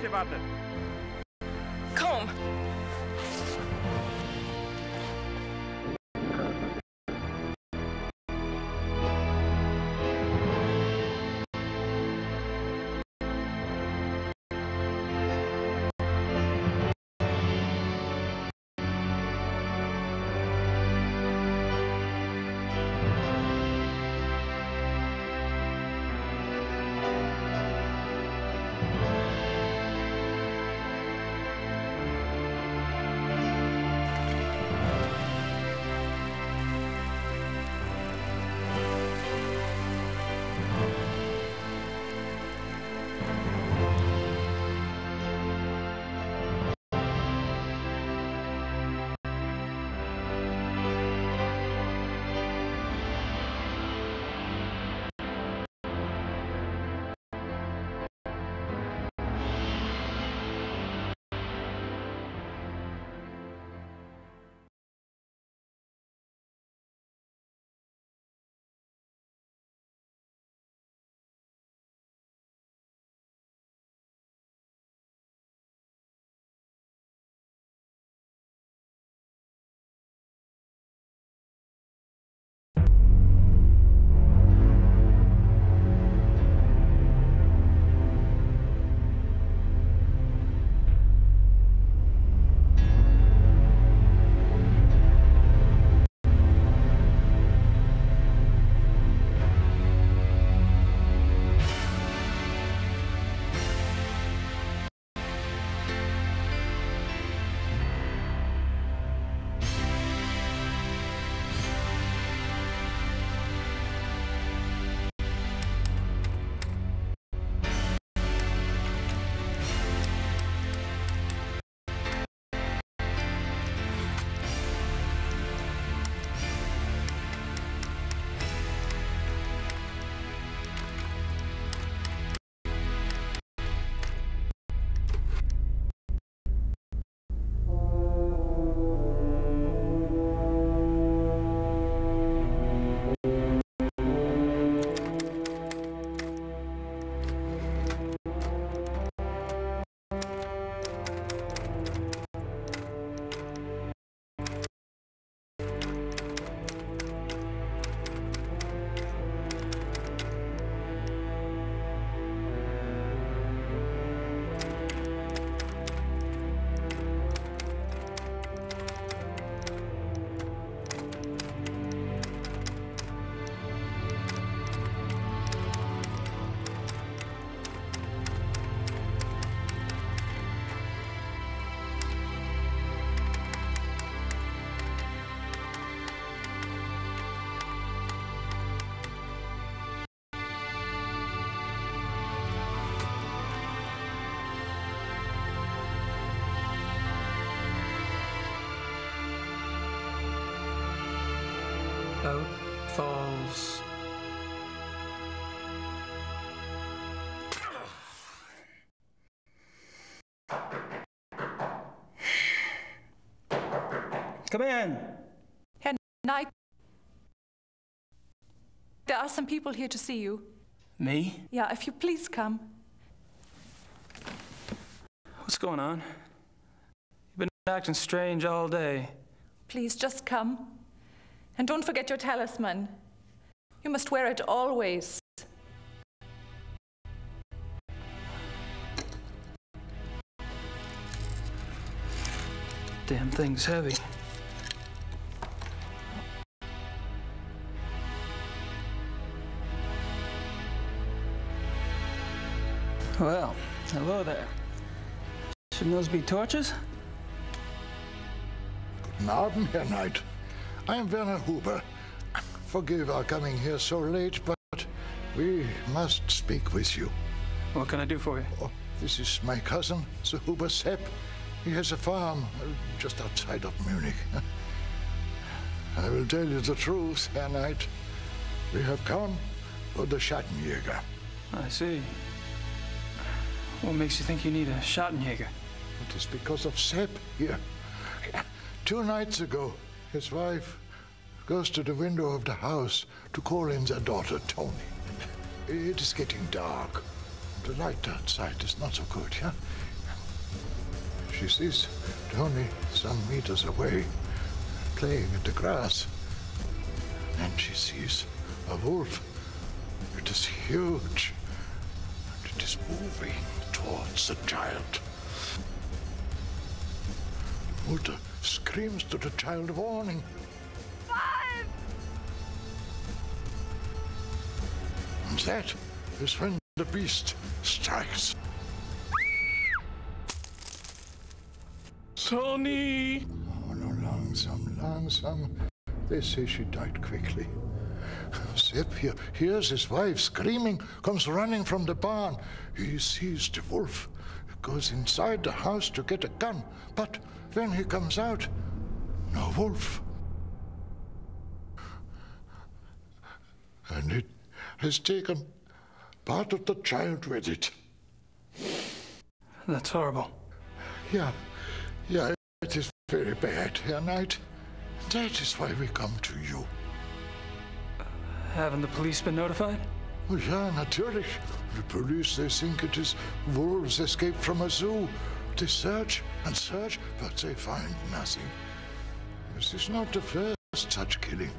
cię wartę. Kom! Out falls. Come in. Herr Knight, there are some people here to see you. Me? Yeah, if you please come. What's going on? You've been acting strange all day. Please, just come. And don't forget your talisman. You must wear it always. Damn thing's heavy. Well, hello there. Shouldn't those be torches? Guten Abend, Herr Knight. I am Werner Huber. Forgive our coming here so late, but we must speak with you. What can I do for you? Oh, this is my cousin, Sir Huber Sepp. He has a farm just outside of Munich. I will tell you the truth, Herr Knight. We have come for the Schattenjäger. I see. What makes you think you need a Schattenjäger? It is because of Sepp here. 2 nights ago, his wife goes to the window of the house to call in their daughter, Tony. It is getting dark. The light outside is not so good, yeah? She sees Tony some meters away, playing in the grass. And she sees a wolf. It is huge. And it is moving towards the child. The mother screams to the child, warning. Five! And that is when the beast strikes. Tony! Oh, no, langsam. They say she died quickly. Sepp here hears his wife screaming, comes running from the barn. He sees the wolf, goes inside the house to get a gun. But when he comes out, no wolf. And it has taken part of the child with it. That's horrible. Yeah, it is very bad, Herr Knight. That is why we come to you. Haven't the police been notified? Oh, yeah, natürlich. The police, they think it is wolves escaped from a zoo. They search and search, but they find nothing. This is not the first such killing.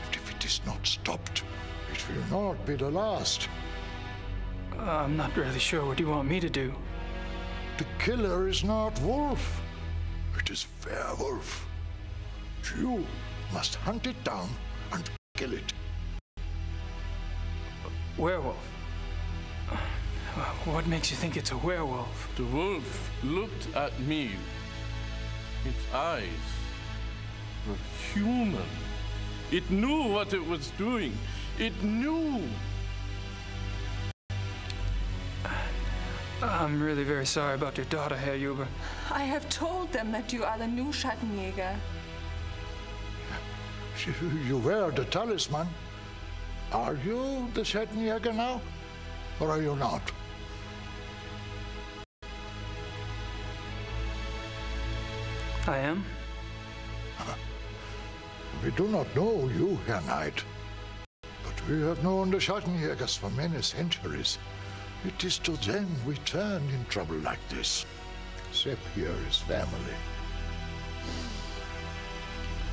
And if it is not stopped, it will not be the last. I'm not really sure what you want me to do. The killer is not wolf. It is werewolf. You must hunt it down and kill it. Werewolf? What makes you think it's a werewolf? The wolf looked at me. Its eyes were human. It knew what it was doing. It knew. I'm really very sorry about your daughter, Herr Huber. I have told them that you are the new Schattenjäger. You wear the talisman. Are you the Schattenjäger now? Or are you not? I am? We do not know you, Herr Knight. But we have known the Schattenjägers for many centuries. It is to them we turn in trouble like this. Sepp here is family.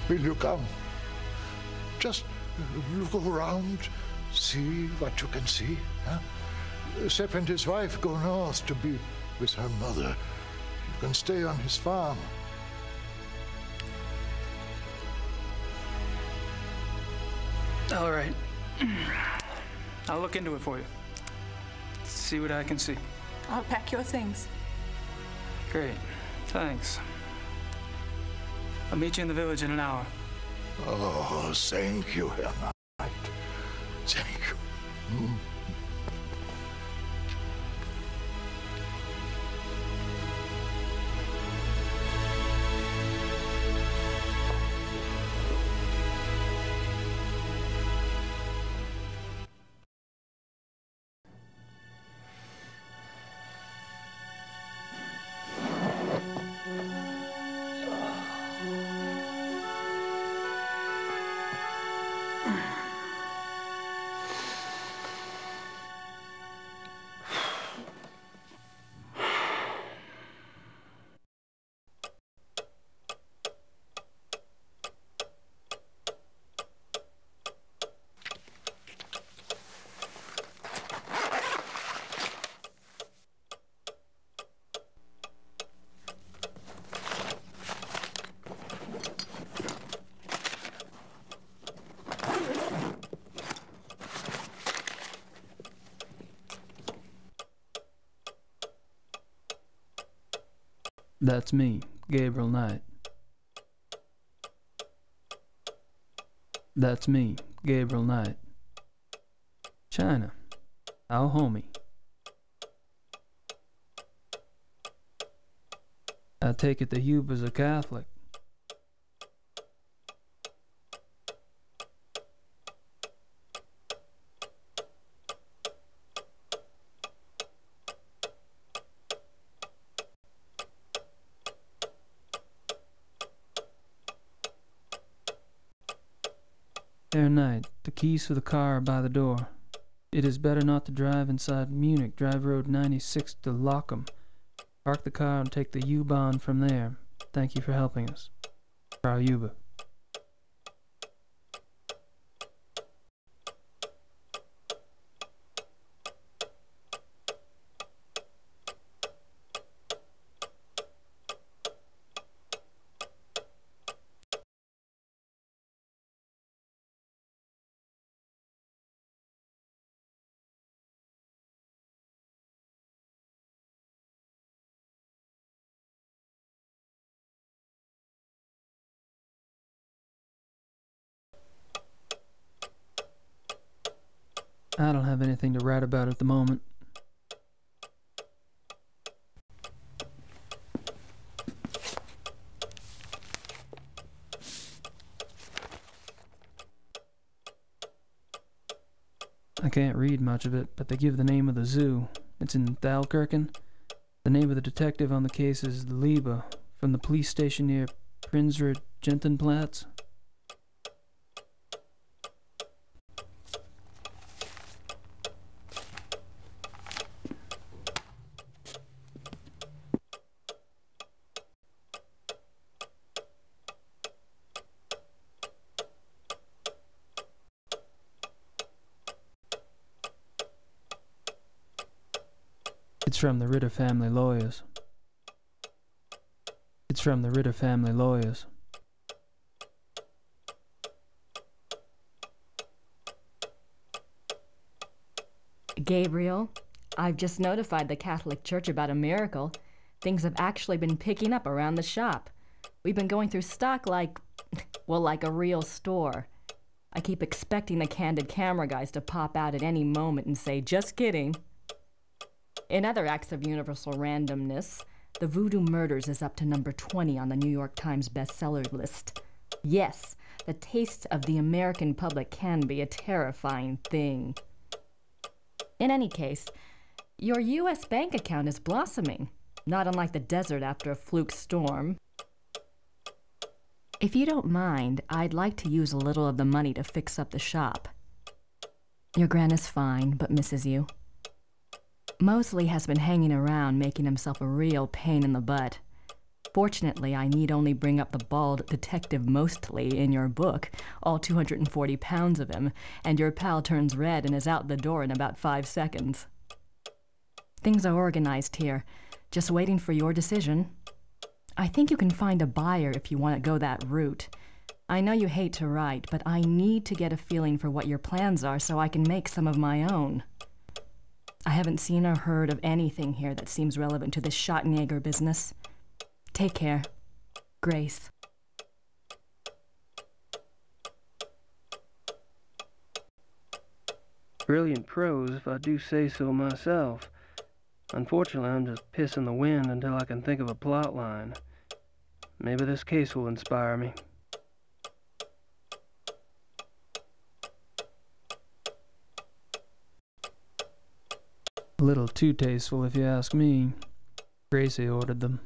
Will you come? Just look around, see what you can see. Huh? Sepp and his wife go north to be with her mother. You can stay on his farm. All right. I'll look into it for you. See what I can see. I'll pack your things. Great. Thanks. I'll meet you in the village in an hour. Oh, thank you, Herr Knight. Thank you. That's me, Gabriel Knight. That's me, Gabriel Knight. China, our homie. I take it the Huber's a Catholic. Herr Knight, the keys for the car are by the door. It is better not to drive inside Munich. Drive Road 96 to Lockham. Park the car and take the U-Bahn from there. Thank you for helping us. Frau Juba. I don't have anything to write about at the moment. I can't read much of it, but they give the name of the zoo. It's in Thalkirchen. The name of the detective on the case is Liebe, from the police station near Prinzre Gentenplatz. It's from the Ritter family lawyers. It's from the Ritter family lawyers. Gabriel, I've just notified the Catholic Church about a miracle. Things have actually been picking up around the shop. We've been going through stock like a real store. I keep expecting the candid camera guys to pop out at any moment and say, just kidding. In other acts of universal randomness, the Voodoo Murders is up to number 20 on the New York Times bestseller list. Yes, the taste of the American public can be a terrifying thing. In any case, your U.S. bank account is blossoming, not unlike the desert after a fluke storm. If you don't mind, I'd like to use a little of the money to fix up the shop. Your gran is fine, but misses you. Mosley has been hanging around, making himself a real pain in the butt. Fortunately, I need only bring up the bald detective Mostly in your book, all 240 pounds of him, and your pal turns red and is out the door in about 5 seconds. Things are organized here, just waiting for your decision. I think you can find a buyer if you want to go that route. I know you hate to write, but I need to get a feeling for what your plans are so I can make some of my own. I haven't seen or heard of anything here that seems relevant to this Schottenjäger business. Take care. Grace. Brilliant prose, if I do say so myself. Unfortunately, I'm just pissing the wind until I can think of a plot line. Maybe this case will inspire me. A little too tasteful, if you ask me. Gracie ordered them.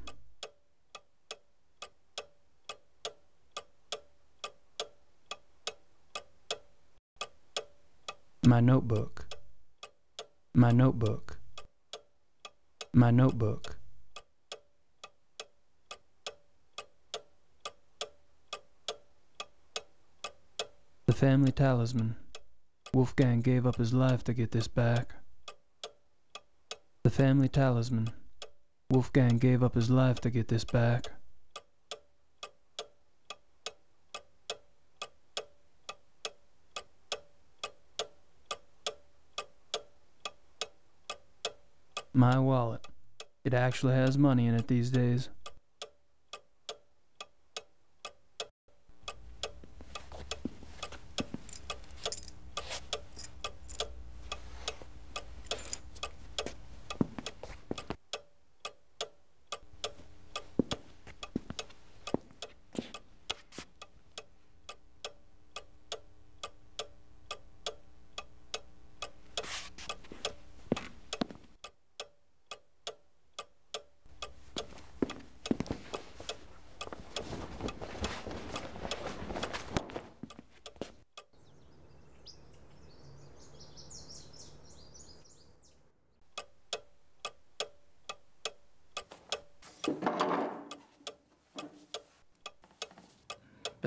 My notebook. My notebook. My notebook. The family talisman. Wolfgang gave up his life to get this back. The family talisman. Wolfgang gave up his life to get this back. My wallet. It actually has money in it these days.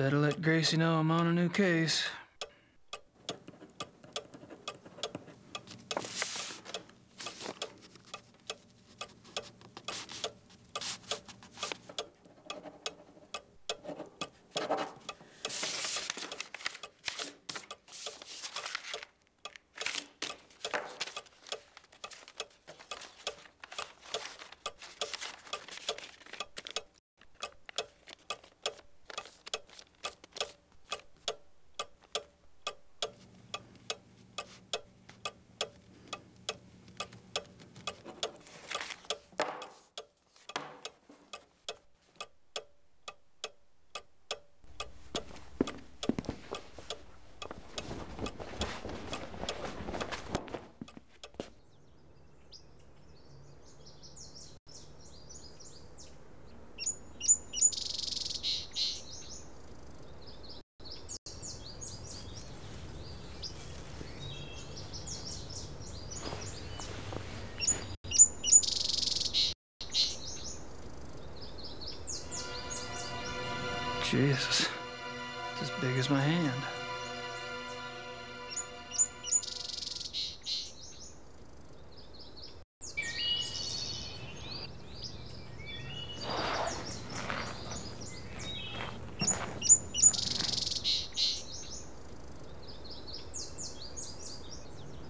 Better let Gracie know I'm on a new case. Jesus, it's as big as my hand.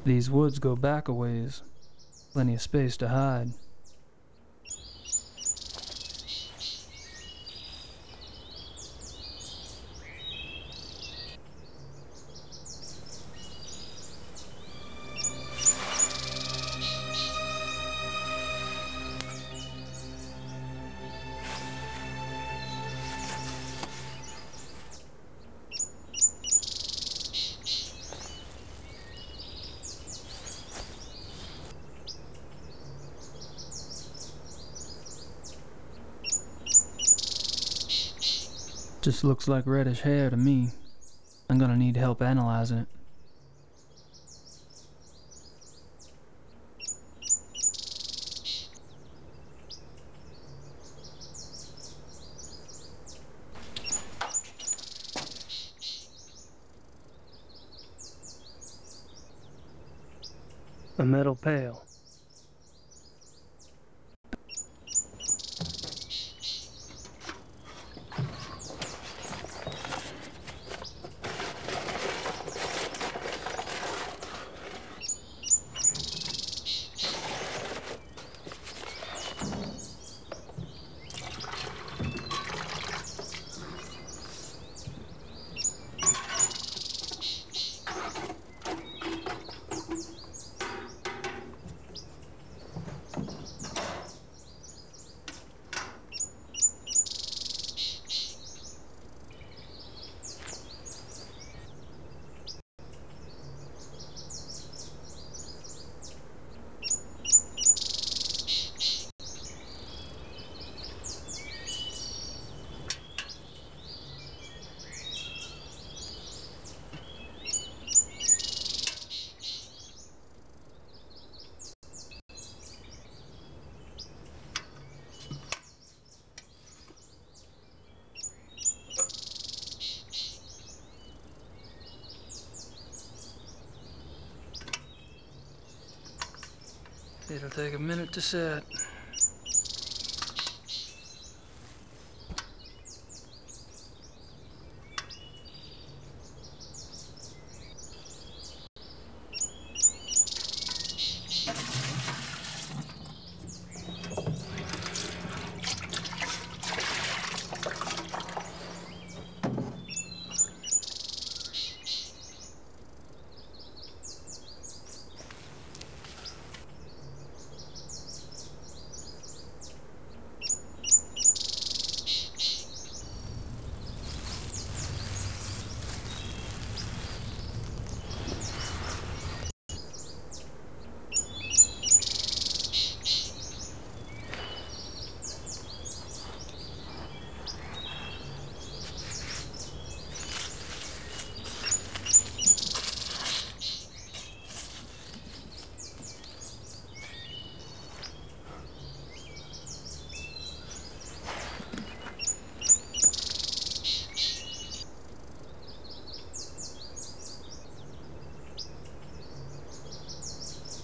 These woods go back a ways. Plenty of space to hide. Just looks like reddish hair to me. I'm gonna need help analyzing it. A metal pail. It'll take a minute to set.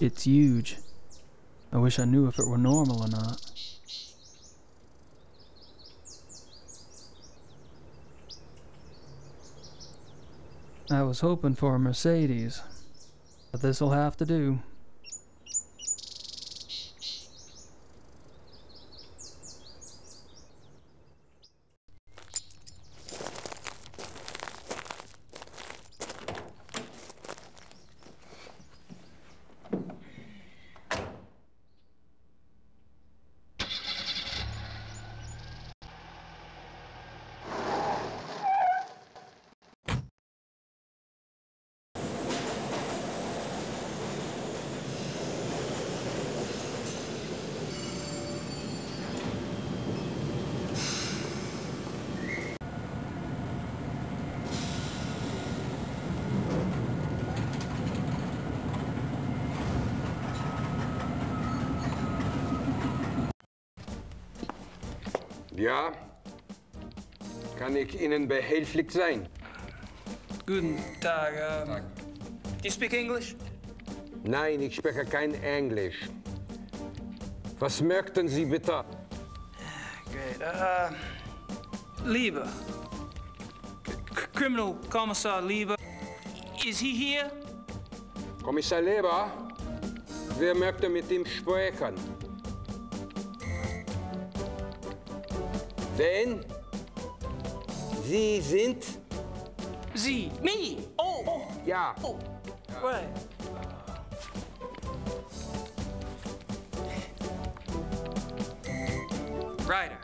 It's huge. I wish I knew if it were normal or not. I was hoping for a Mercedes, but this'll have to do. Ja, kan ik Ihnen behilflich sein? Guten Tag. Do you speak English? Nein, ich spreche kein Englisch. Was möchten Sie bitte? Great. Lieber. Criminal Commissar Lieber. Is he here? Kommissar Leber, wer möchte mit ihm sprechen? Wen? Sie sind? Sie. Me. Oh. Ja. Oh. Right. Writer.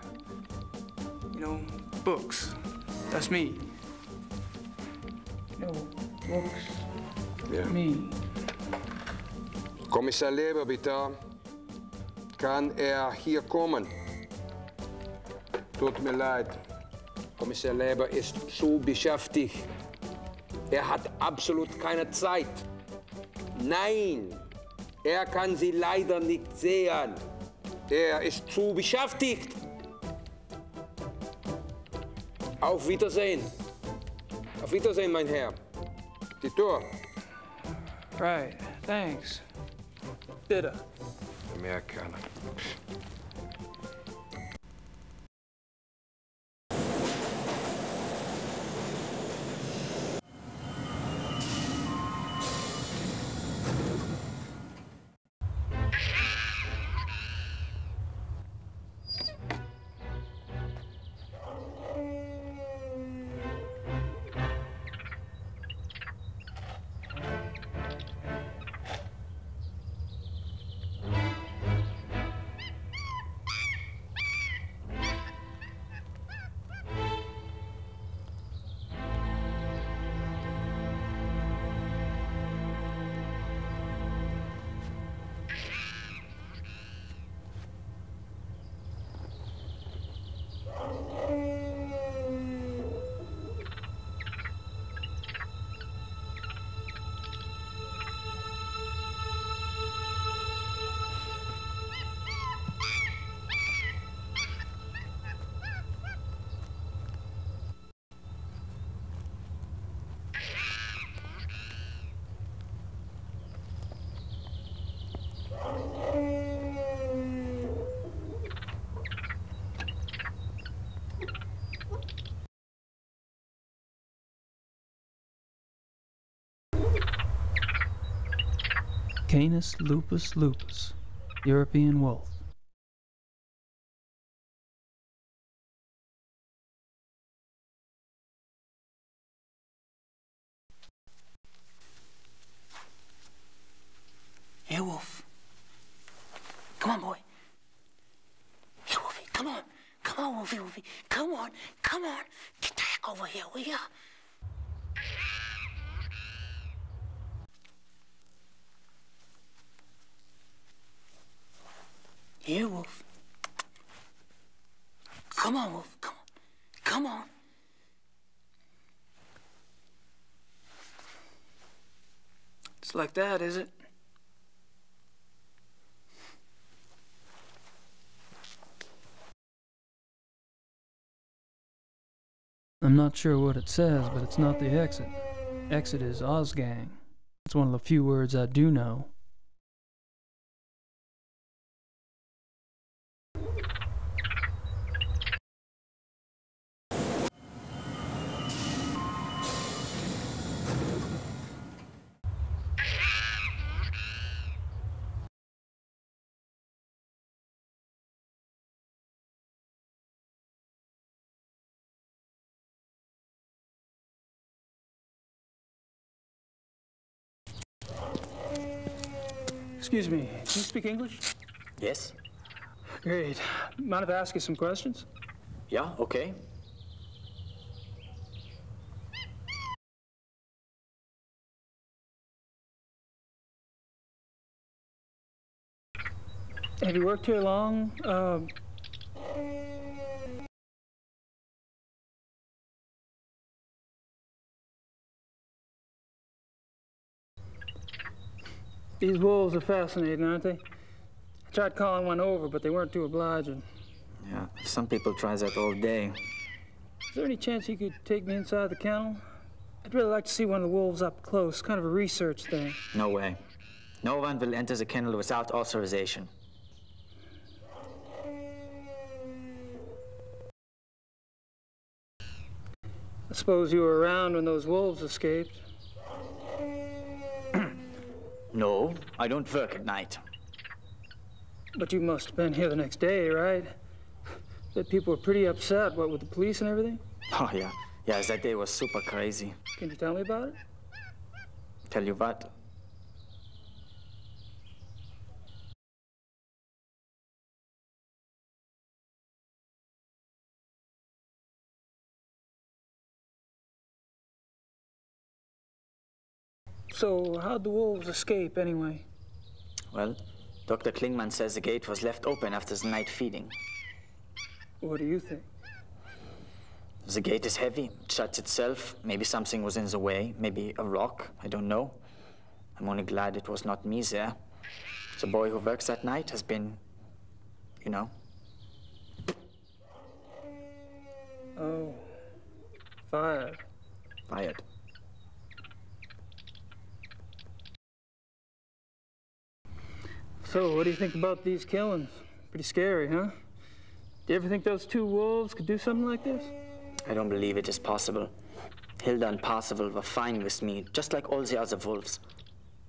You know, books. That's me. You know, books. Ja. Me. Kommissar Leber, bitte. Kann hier kommen? Tut mir leid. Kommissar Leber ist zu beschäftigt. Hat absolut keine Zeit. Nein, kann Sie leider nicht sehen. Ist zu beschäftigt. Auf Wiedersehen. Auf Wiedersehen, mein Herr. Die Tür. Right. Thanks. Bitte. Amerikaner. Canis lupus lupus, European wolf. Here, Wolf. Come on, boy. Here, Wolfie, come on. Come on, Wolfie, Wolfie. Come on, come on. Get the heck over here, will ya? Here, Wolf. Come on, Wolf, come on. Come on. It's like that, is it? I'm not sure what it says, but it's not the exit. Exit is Ozgang. It's one of the few words I do know. Excuse me, do you speak English? Yes? Great. Mind if I ask you some questions? Yeah, okay. Have you worked here long? These wolves are fascinating, aren't they? I tried calling one over, but they weren't too obliging. Yeah, some people try that all day. Is there any chance you could take me inside the kennel? I'd really like to see one of the wolves up close, kind of a research thing. No way. No one will enter the kennel without authorization. I suppose you were around when those wolves escaped. No, I don't work at night. But you must have been here the next day, right? That people were pretty upset, what, with the police and everything? Oh, yeah. Yeah, that day was super crazy. Can you tell me about it? Tell you what? So, how'd the wolves escape, anyway? Well, Dr. Klingman says the gate was left open after the night feeding. What do you think? The gate is heavy, it shuts itself. Maybe something was in the way, maybe a rock, I don't know. I'm only glad it was not me there. The boy who works that night has been, you know. Oh, fired. Fired. So, what do you think about these killings? Pretty scary, huh? Do you ever think those two wolves could do something like this? I don't believe it is possible. Hilda and Parzival were fine with me, just like all the other wolves.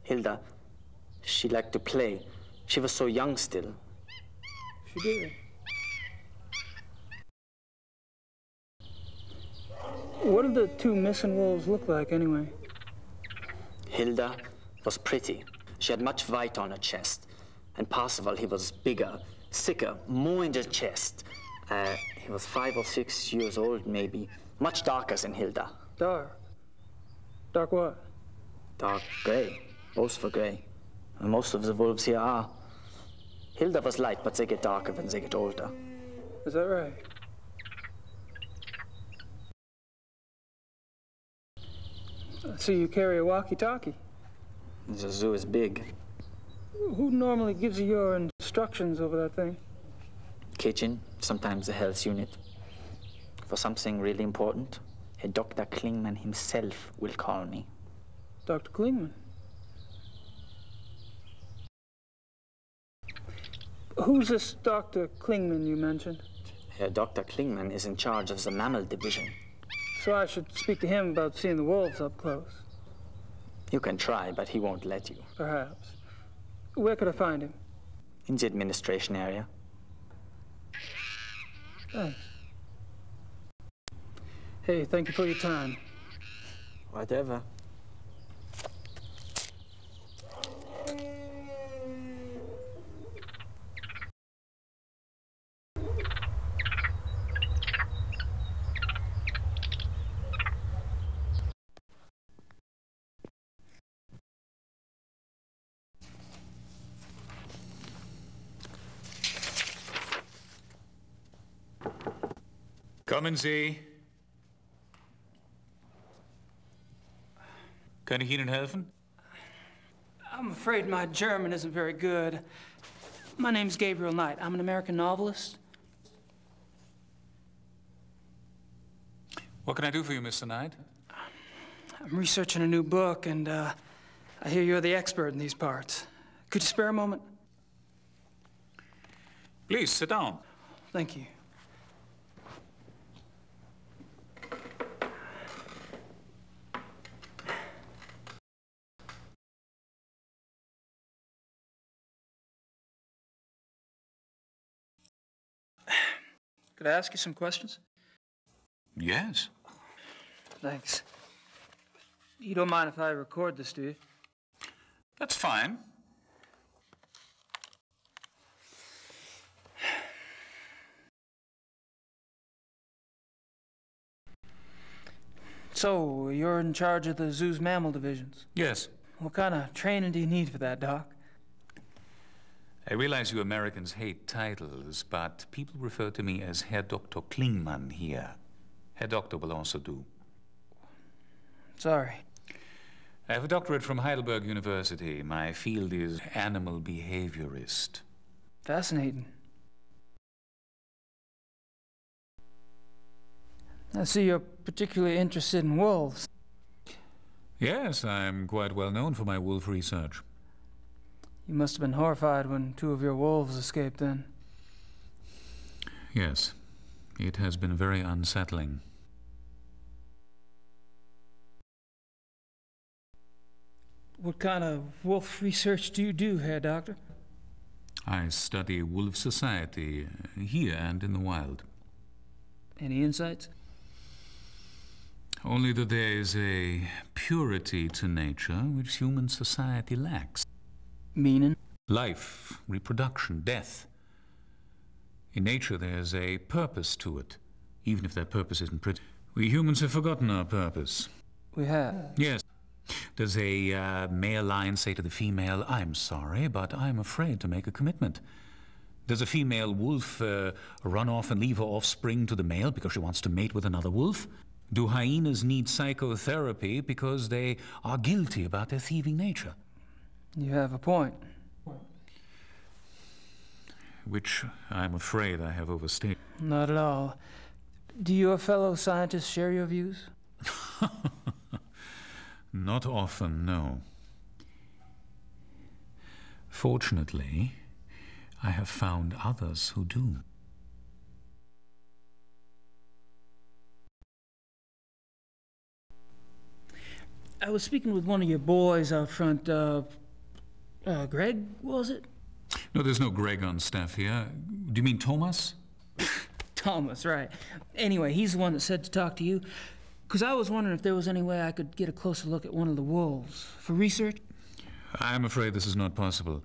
Hilda, she liked to play. She was so young still. She did. What did the two missing wolves look like, anyway? Hilda was pretty. She had much white on her chest. And Parzival, he was bigger, thicker, more in the chest. He was 5 or 6 years old, maybe. Much darker than Hilda. Dark? Dark what? Dark gray. Both were gray. And most of the wolves here are. Hilda was light, but they get darker when they get older. Is that right? So you carry a walkie-talkie? The zoo is big. Who normally gives you your instructions over that thing? Kitchen, sometimes the health unit. For something really important, Dr. Klingman himself will call me. Dr. Klingman? Who's this Dr. Klingman you mentioned? Dr. Klingman is in charge of the mammal division. So I should speak to him about seeing the wolves up close? You can try, but he won't let you. Perhaps. Where could I find him? In the administration area. Thanks. Hey, thank you for your time. Whatever. Kommen Sie. Kann ich Ihnen helfen? I'm afraid my German isn't very good. My name's Gabriel Knight. I'm an American novelist. What can I do for you, Mr. Knight? I'm researching a new book, and I hear you're the expert in these parts. Could you spare a moment? Please, sit down. Thank you. Could I ask you some questions? Yes. Thanks. You don't mind if I record this, do you? That's fine. So, you're in charge of the zoo's mammal divisions? Yes. What kind of training do you need for that, Doc? I realize you Americans hate titles, but people refer to me as Herr Dr. Klingmann here. Herr Doctor will also do. Sorry. I have a doctorate from Heidelberg University. My field is animal behaviorist. Fascinating. I see you're particularly interested in wolves. Yes, I'm quite well known for my wolf research. You must have been horrified when 2 of your wolves escaped then. Yes, it has been very unsettling. What kind of wolf research do you do, Herr Doctor? I study wolf society here and in the wild. Any insights? Only that there is a purity to nature which human society lacks. Meaning? Life, reproduction, death. In nature there's a purpose to it, even if that purpose isn't pretty. We humans have forgotten our purpose. We have? Yes. Does a male lion say to the female, "I'm sorry, but I'm afraid to make a commitment"? Does a female wolf run off and leave her offspring to the male because she wants to mate with another wolf? Do hyenas need psychotherapy because they are guilty about their thieving nature? You have a point. Which I'm afraid I have overstated. Not at all. Do your fellow scientists share your views? Not often, no. Fortunately, I have found others who do. I was speaking with one of your boys out front, Greg, was it? No, there's no Greg on staff here. Do you mean Thomas? Thomas, right. Anyway, he's the one that said to talk to you. Because I was wondering if there was any way I could get a closer look at one of the wolves for research. I'm afraid this is not possible.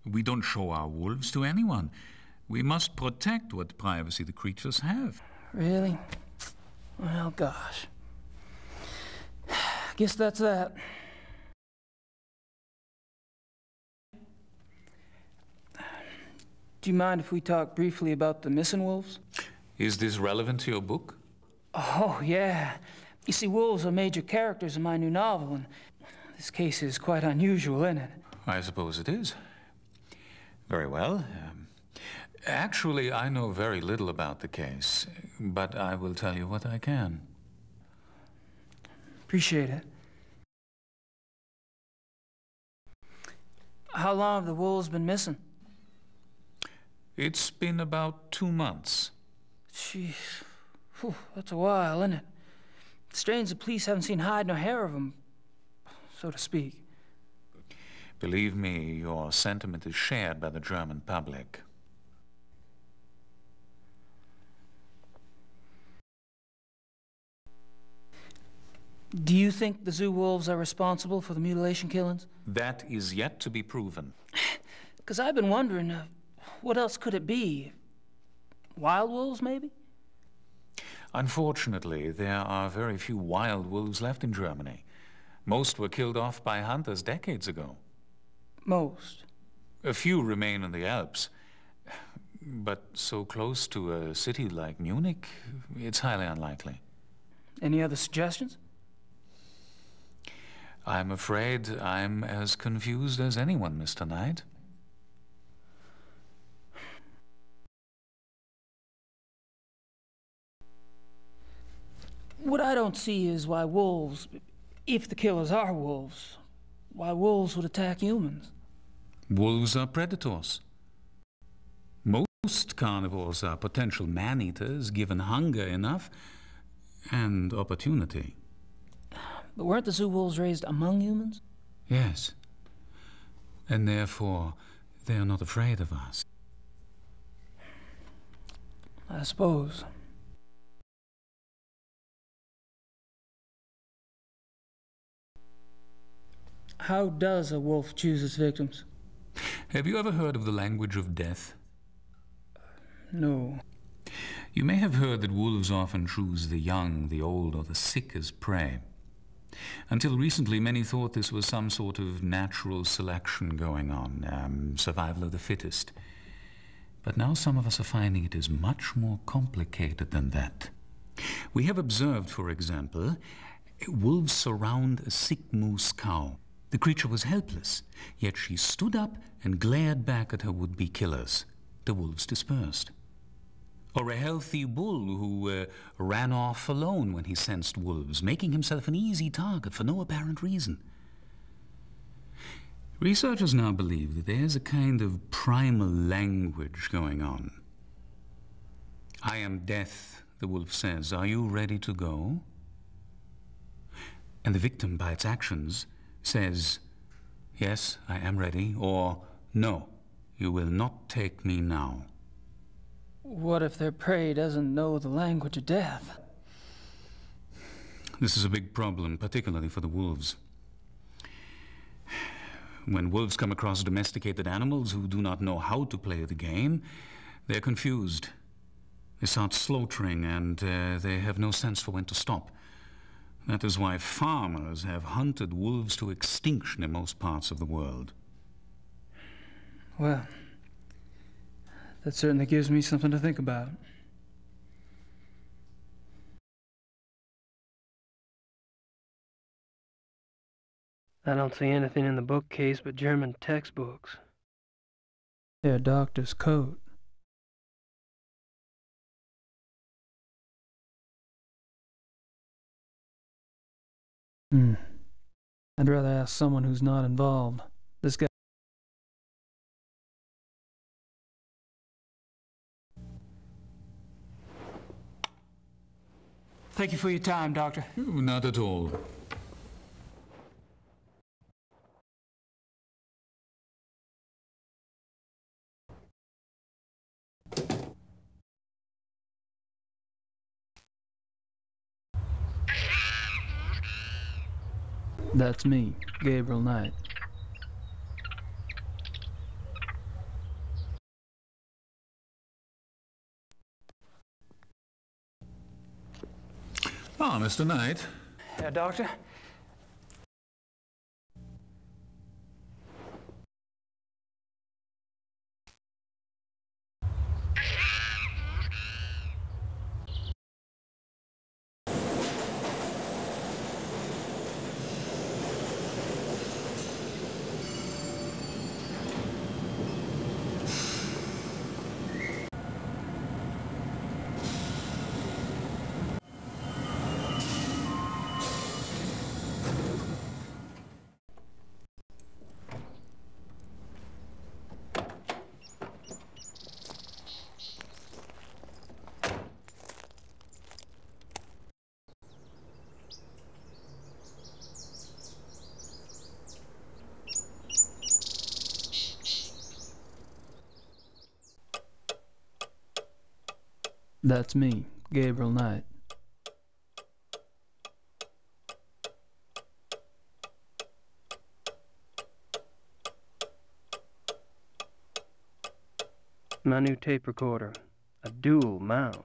We don't show our wolves to anyone. We must protect what privacy the creatures have. Really? Well, gosh. Guess that's that. Do you mind if we talk briefly about the missing wolves? Is this relevant to your book? Oh, yeah. You see, wolves are major characters in my new novel, and this case is quite unusual, isn't it? I suppose it is. Very well. Actually, I know very little about the case, but I will tell you what I can. Appreciate it. How long have the wolves been missing? It's been about 2 months. Jeez. Whew, that's a while, isn't it? Strange the police haven't seen hide nor hair of them, so to speak. Believe me, your sentiment is shared by the German public. Do you think the zoo wolves are responsible for the mutilation killings? That is yet to be proven. Because I've been wondering, what else could it be? Wild wolves, maybe? Unfortunately, there are very few wild wolves left in Germany. Most were killed off by hunters decades ago. Most? A few remain in the Alps. But so close to a city like Munich, it's highly unlikely. Any other suggestions? I'm afraid I'm as confused as anyone, Mr. Knight. What I don't see is why wolves, if the killers are wolves, why wolves would attack humans. Wolves are predators. Most carnivores are potential man-eaters given hunger enough and opportunity. But weren't the zoo wolves raised among humans? Yes. And therefore, they are not afraid of us. I suppose. How does a wolf choose its victims? Have you ever heard of the language of death? No. You may have heard that wolves often choose the young, the old, or the sick as prey. Until recently, many thought this was some sort of natural selection going on, survival of the fittest. But now some of us are finding it is much more complicated than that. We have observed, for example, wolves surround a sick moose cow. The creature was helpless, yet she stood up and glared back at her would-be killers. The wolves dispersed. Or a healthy bull who ran off alone when he sensed wolves, making himself an easy target for no apparent reason. Researchers now believe that there's a kind of primal language going on. "I am death," the wolf says. "Are you ready to go?" And the victim, by its actions, says, "Yes, I am ready," or "No, you will not take me now." What if their prey doesn't know the language of death? This is a big problem, particularly for the wolves. When wolves come across domesticated animals who do not know how to play the game, they're confused. They start slaughtering, and they have no sense for when to stop. That is why farmers have hunted wolves to extinction in most parts of the world. Well, that certainly gives me something to think about. I don't see anything in the bookcase but German textbooks. Their doctor's coat. I'd rather ask someone who's not involved. This guy... Thank you for your time, Doctor. Not at all. That's me, Gabriel Knight. Ah, Mr. Knight. Herr Doctor? That's me, Gabriel Knight. My new tape recorder, a dual mount.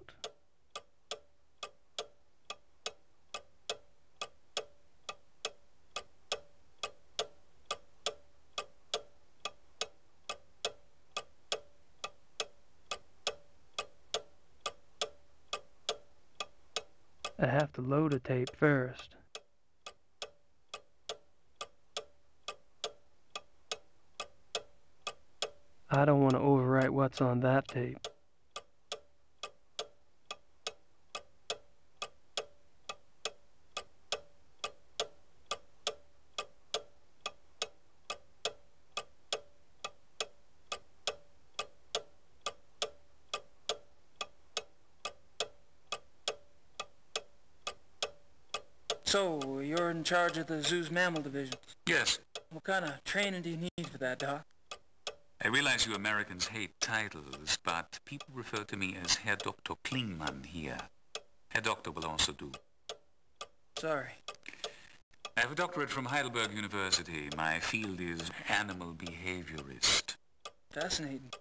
I have to load a tape first. I don't want to overwrite what's on that tape. So, you're in charge of the zoo's mammal division? Yes. What kind of training do you need for that, Doc? I realize you Americans hate titles, but people refer to me as Herr Dr. Klingmann here. Herr Doctor will also do. Sorry. I have a doctorate from Heidelberg University. My field is animal behaviorist. Fascinating.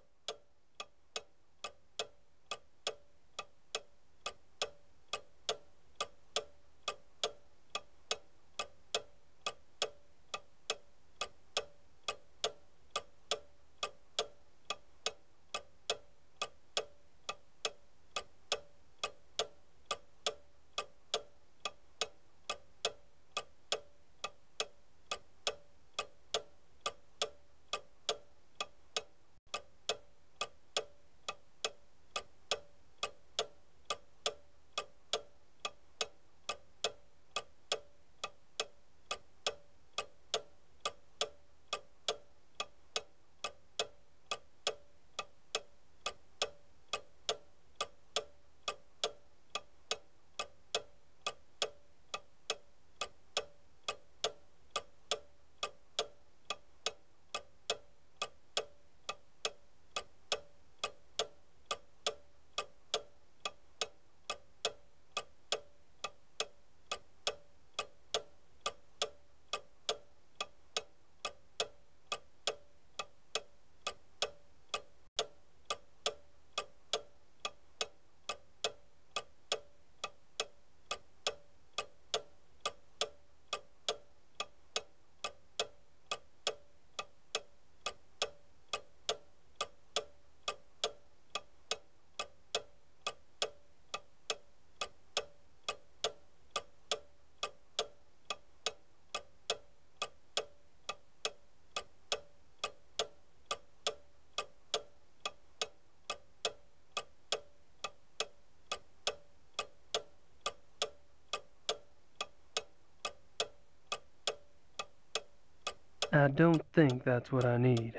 I don't think that's what I need.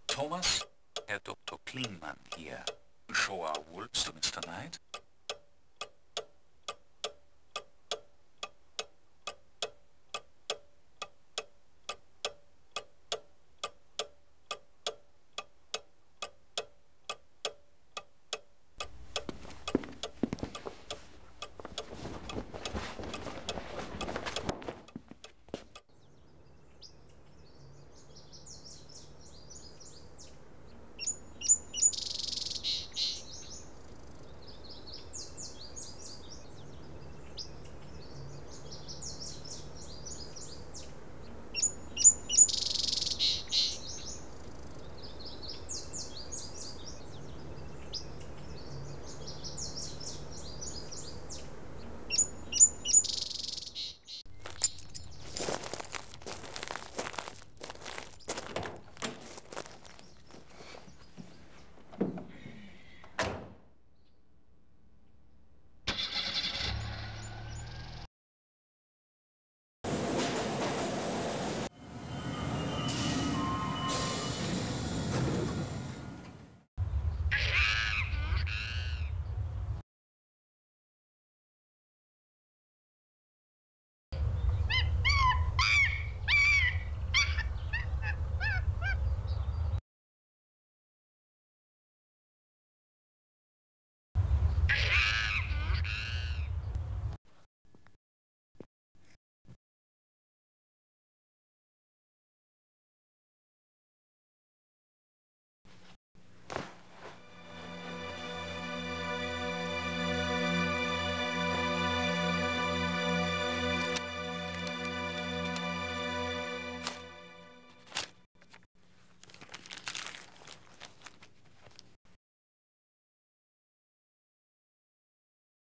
Thomas, Herr Dr. Klingmann hier. Show our wolves to Mr. Knight.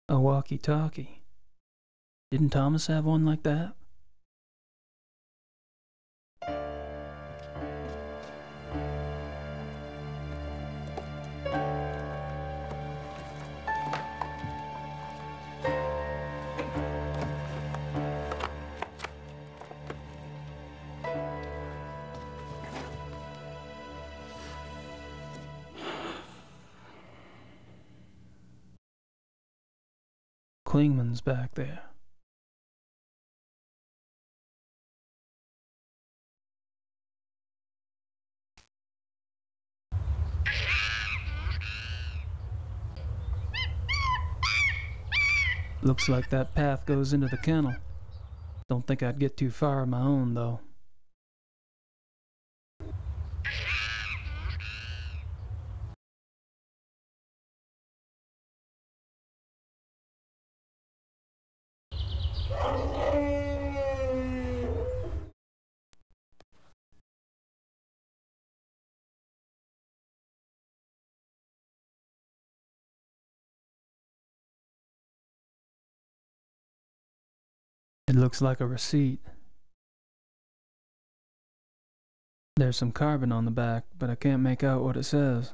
A walkie-talkie. Didn't Thomas have one like that? Klingman's back there. Looks like that path goes into the kennel. Don't think I'd get too far on my own, though. It looks like a receipt. There's some carbon on the back, but I can't make out what it says.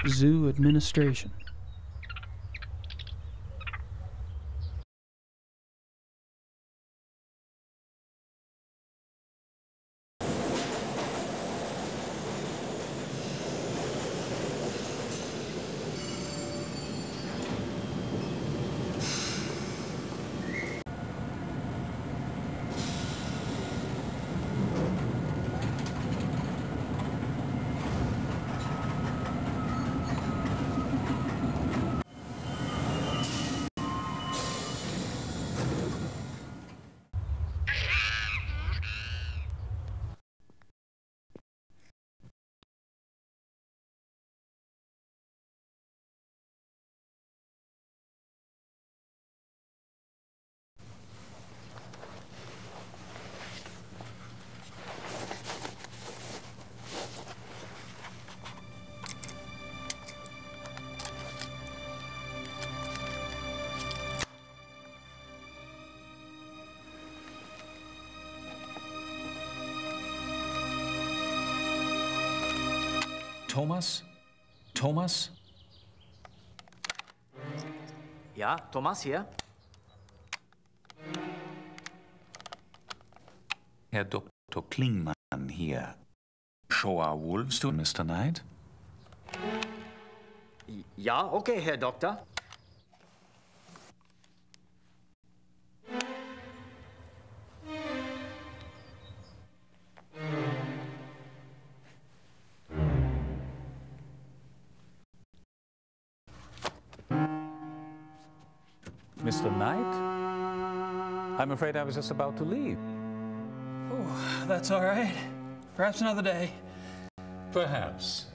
Zoo administration. Thomas? Thomas? Ja, Thomas hier. Herr Dr. Klingmann hier. Show our wolves to Mr. Knight? Ja, okay, Herr Doktor. Mr. Knight? I'm afraid I was just about to leave. Oh, that's all right. Perhaps another day. Perhaps.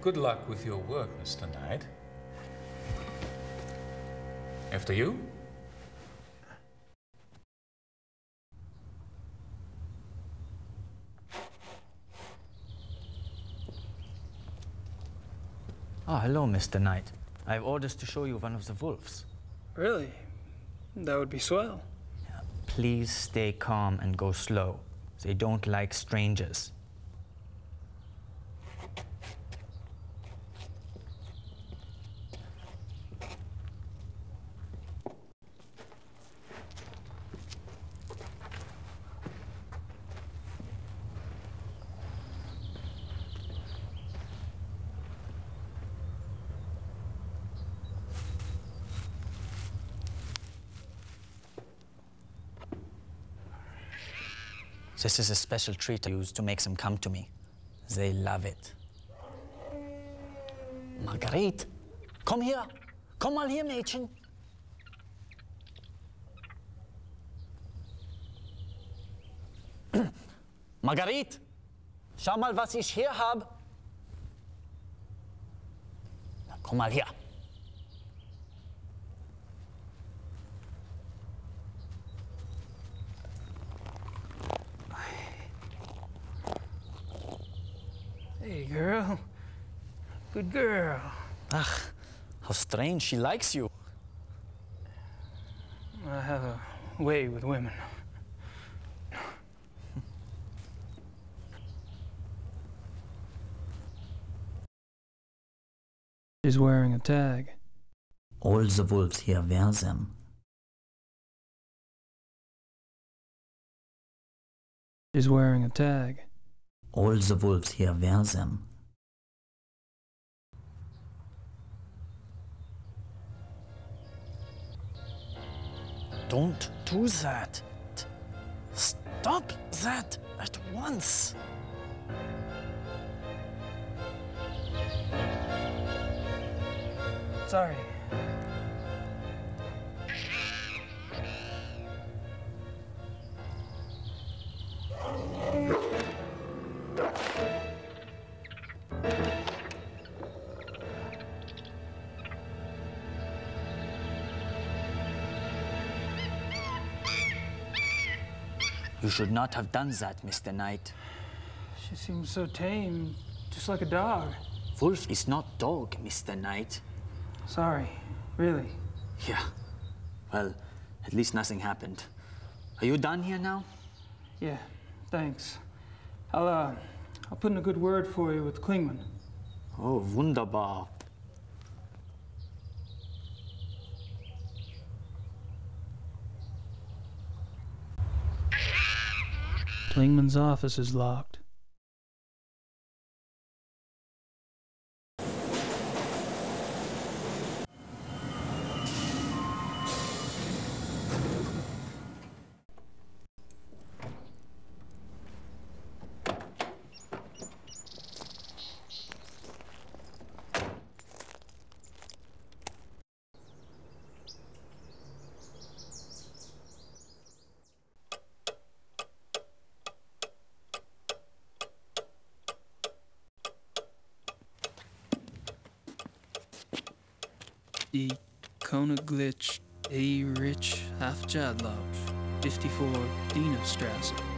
Good luck with your work, Mr. Knight. After you? Oh, hello, Mr. Knight. I have orders to show you one of the wolves. Really? That would be swell. Please stay calm and go slow. They don't like strangers. This is a special treat I use to make them come to me. They love it. Marguerite, komm hier. Komm mal hier, Mädchen. Marguerite, schau mal, was ich hier habe. Komm mal her. Hey, girl. Good girl. Ach, how strange. She likes you. I have a way with women. She's wearing a tag. All the wolves here wear them. She's wearing a tag. All the wolves here wear them. Don't do that. Stop that at once. Sorry. You should not have done that, Mr. Knight. She seems so tame, just like a dog. Wolf is not dog, Mr. Knight. Sorry, really. Yeah. Well, at least nothing happened. Are you done here now? Yeah, thanks. I'll put in a good word for you with Klingman. Oh, wunderbar. Klingman's office is locked. Die Königlich Erich Hafjadlausch, 54 Dienerstraße.